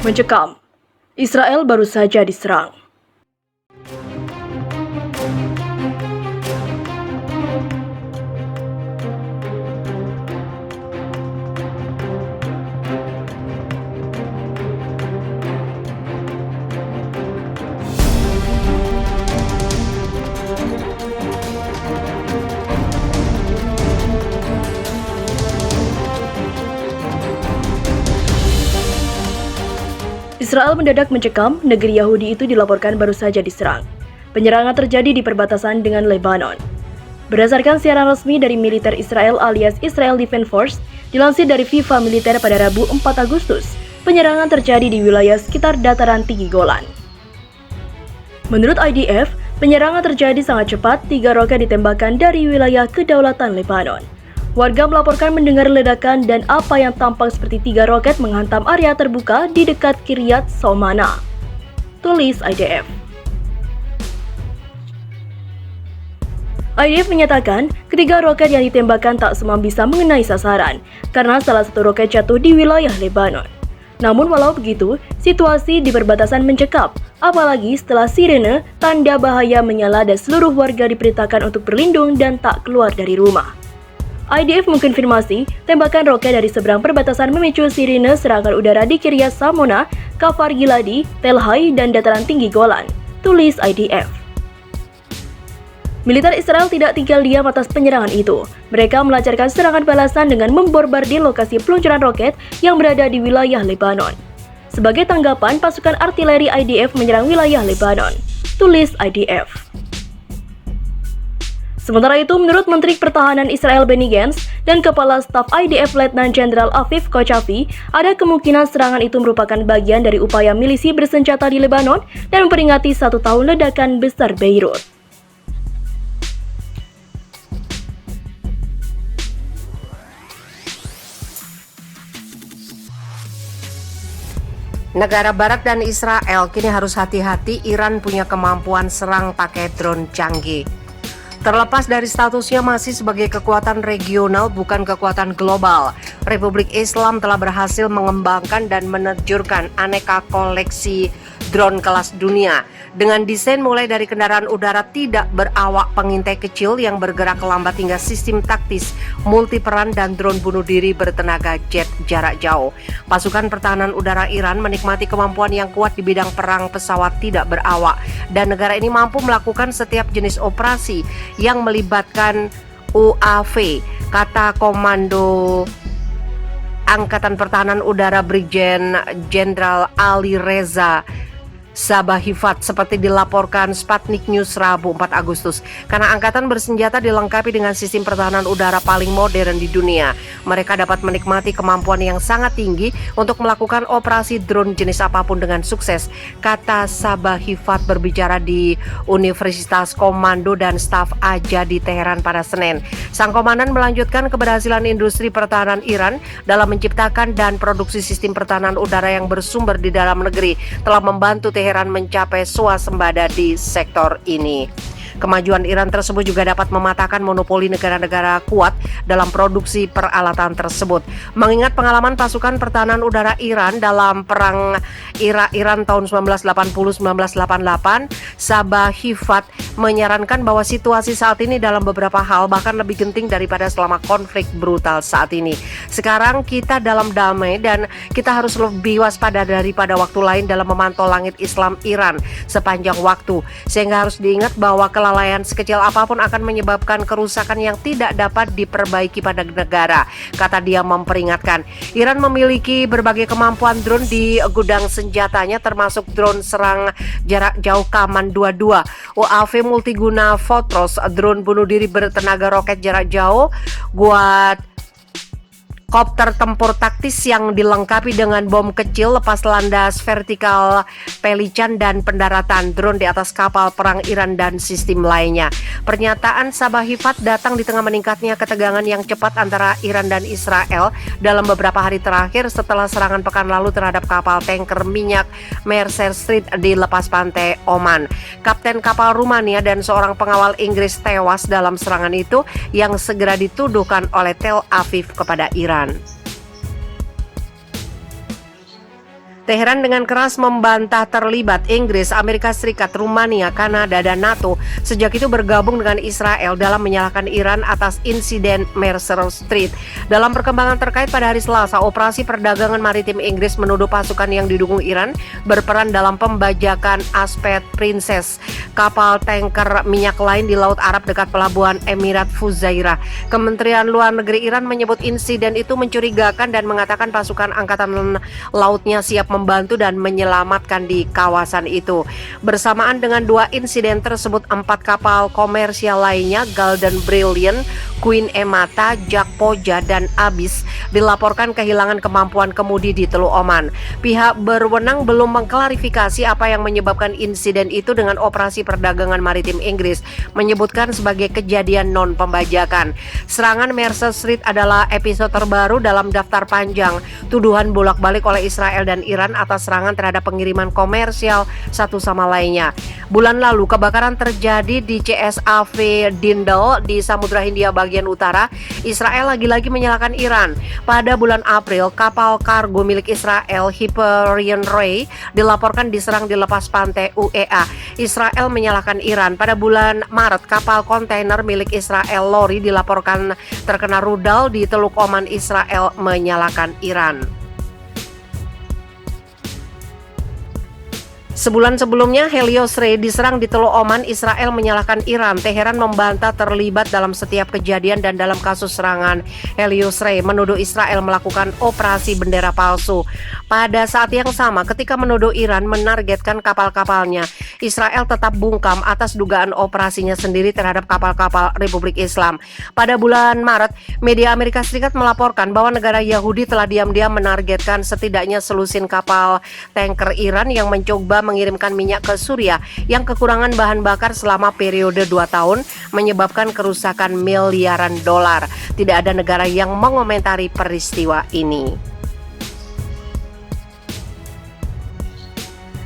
Mencekam, Israel baru saja diserang. Israel mendadak mencekam, negeri Yahudi itu dilaporkan baru saja diserang. Penyerangan terjadi di perbatasan dengan Lebanon. Berdasarkan siaran resmi dari militer Israel alias Israel Defense Force, dilansir dari FIFA Militer pada Rabu 4 Agustus, penyerangan terjadi di wilayah sekitar dataran tinggi Golan. Menurut IDF, penyerangan terjadi sangat cepat, 3 roket ditembakkan dari wilayah kedaulatan Lebanon. Warga melaporkan mendengar ledakan dan apa yang tampak seperti 3 roket menghantam area terbuka di dekat Kiryat Shomana, tulis IDF. IDF menyatakan ketiga roket yang ditembakkan tak semua bisa mengenai sasaran karena salah satu roket jatuh di wilayah Lebanon. Namun walau begitu, situasi di perbatasan mencekam, apalagi setelah sirene tanda bahaya menyala dan seluruh warga diperintahkan untuk berlindung dan tak keluar dari rumah. IDF mengkonfirmasi tembakan roket dari seberang perbatasan memicu sirine serangan udara di Kiryat Shmona, Kfar Giladi, Tel Hai, dan dataran tinggi Golan, tulis IDF. Militer Israel tidak tinggal diam atas penyerangan itu. Mereka melancarkan serangan balasan dengan membombardir lokasi peluncuran roket yang berada di wilayah Lebanon. Sebagai tanggapan, pasukan artileri IDF menyerang wilayah Lebanon, tulis IDF. Sementara itu, menurut Menteri Pertahanan Israel Benny Gantz dan Kepala Staf IDF Letnan Jenderal Afif Kochavi, ada kemungkinan serangan itu merupakan bagian dari upaya milisi bersenjata di Lebanon dan memperingati 1 tahun ledakan besar Beirut. Negara Barat dan Israel kini harus hati-hati. Iran punya kemampuan serang pakai drone canggih. Terlepas dari statusnya masih sebagai kekuatan regional bukan kekuatan global, Republik Islam telah berhasil mengembangkan dan menerjunkan aneka koleksi drone kelas dunia dengan desain mulai dari kendaraan udara tidak berawak pengintai kecil yang bergerak lambat hingga sistem taktis multiperan dan drone bunuh diri bertenaga jet jarak jauh. Pasukan pertahanan udara Iran menikmati kemampuan yang kuat di bidang perang pesawat tidak berawak dan negara ini mampu melakukan setiap jenis operasi yang melibatkan UAV, kata Komando Angkatan Pertahanan Udara Brigjen Jenderal Ali Reza Sabahifat seperti dilaporkan Sputnik News Rabu 4 Agustus. Karena angkatan bersenjata dilengkapi dengan sistem pertahanan udara paling modern di dunia, mereka dapat menikmati kemampuan yang sangat tinggi untuk melakukan operasi drone jenis apapun dengan sukses, kata Sabahifat berbicara di Universitas Komando dan Staf Aja di Teheran pada Senin. Sang komandan melanjutkan keberhasilan industri pertahanan Iran dalam menciptakan dan produksi sistem pertahanan udara yang bersumber di dalam negeri telah membantu Teheran mencapai swasembada di sektor ini. Kemajuan Iran tersebut juga dapat mematahkan monopoli negara-negara kuat dalam produksi peralatan tersebut. Mengingat pengalaman pasukan pertahanan udara Iran dalam perang Irak-Iran tahun 1980-1988, Sabahifat menyarankan bahwa situasi saat ini dalam beberapa hal bahkan lebih genting daripada selama konflik brutal saat ini. Sekarang kita dalam damai dan kita harus lebih waspada daripada waktu lain dalam memantau langit Islam Iran sepanjang waktu. Sehingga harus diingat bahwa kelalaian sekecil apapun akan menyebabkan kerusakan yang tidak dapat diperbaiki pada negara, kata dia memperingatkan. Iran memiliki berbagai kemampuan drone di gudang senjatanya termasuk drone serang jarak jauh Kaman 22, UAV multiguna Fotros, drone bunuh diri bertenaga roket jarak jauh, kopter tempur taktis yang dilengkapi dengan bom kecil lepas landas vertikal Pelican dan pendaratan drone di atas kapal perang Iran dan sistem lainnya. Pernyataan Sabahifat datang di tengah meningkatnya ketegangan yang cepat antara Iran dan Israel dalam beberapa hari terakhir setelah serangan pekan lalu terhadap kapal tanker minyak Mercer Street di lepas pantai Oman. Kapten kapal Rumania dan seorang pengawal Inggris tewas dalam serangan itu yang segera dituduhkan oleh Tel Aviv kepada Iran. Teheran dengan keras membantah terlibat Inggris, Amerika Serikat, Rumania, Kanada, dan NATO sejak itu bergabung dengan Israel dalam menyalahkan Iran atas insiden Mercer Street. Dalam perkembangan terkait pada hari Selasa, operasi perdagangan maritim Inggris menuduh pasukan yang didukung Iran berperan dalam pembajakan Aspet Princess, kapal tanker minyak lain di Laut Arab dekat pelabuhan Emirat Fujairah. Kementerian Luar Negeri Iran menyebut insiden itu mencurigakan dan mengatakan pasukan angkatan lautnya siap membantu dan menyelamatkan di kawasan itu. Bersamaan dengan dua insiden tersebut, 4 kapal komersial lainnya, Golden Brilliant, Queen Emata, Jack Poja, dan Abyss dilaporkan kehilangan kemampuan kemudi di Teluk Oman. Pihak berwenang belum mengklarifikasi apa yang menyebabkan insiden itu dengan operasi perdagangan maritim Inggris menyebutkan sebagai kejadian non-pembajakan. Serangan Mercer Street adalah episode terbaru dalam daftar panjang tuduhan bolak-balik oleh Israel dan Iran atas serangan terhadap pengiriman komersial satu sama lainnya. Bulan lalu kebakaran terjadi di CSAV Dindal di Samudra Hindia bagian utara. Israel lagi-lagi menyalahkan Iran. Pada bulan April, kapal kargo milik Israel Hyperion Ray dilaporkan diserang di lepas pantai UEA. Israel menyalahkan Iran. Pada bulan Maret, kapal kontainer milik Israel Lori dilaporkan terkena rudal di Teluk Oman. Israel menyalahkan Iran. Sebulan sebelumnya, Helios Ray diserang di Teluk Oman. Israel menyalahkan Iran. Teheran membantah terlibat dalam setiap kejadian dan dalam kasus serangan Helios Ray menuduh Israel melakukan operasi bendera palsu. Pada saat yang sama, ketika menuduh Iran menargetkan kapal-kapalnya, Israel tetap bungkam atas dugaan operasinya sendiri terhadap kapal-kapal Republik Islam. Pada bulan Maret, media Amerika Serikat melaporkan bahwa negara Yahudi telah diam-diam menargetkan setidaknya selusin kapal tanker Iran yang mencoba mengirimkan minyak ke Suriah yang kekurangan bahan bakar selama periode 2 tahun menyebabkan kerusakan miliaran dolar. Tidak ada negara yang mengomentari peristiwa ini.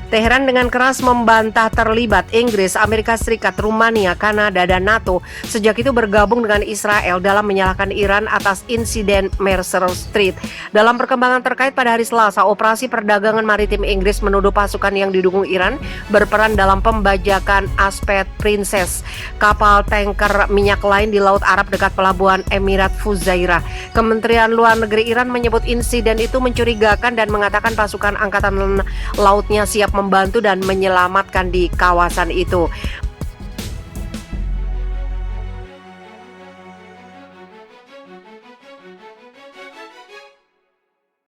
Teheran dengan keras membantah terlibat Inggris, Amerika Serikat, Rumania, Kanada, dan NATO sejak itu bergabung dengan Israel dalam menyalahkan Iran atas insiden Mercer Street. Dalam perkembangan terkait pada hari Selasa, operasi perdagangan maritim Inggris menuduh pasukan yang didukung Iran berperan dalam pembajakan Aspet Princess, kapal tanker minyak lain di Laut Arab dekat pelabuhan Emirat Fujairah. Kementerian Luar Negeri Iran menyebut insiden itu mencurigakan dan mengatakan pasukan angkatan lautnya siap membantu dan menyelamatkan di kawasan itu.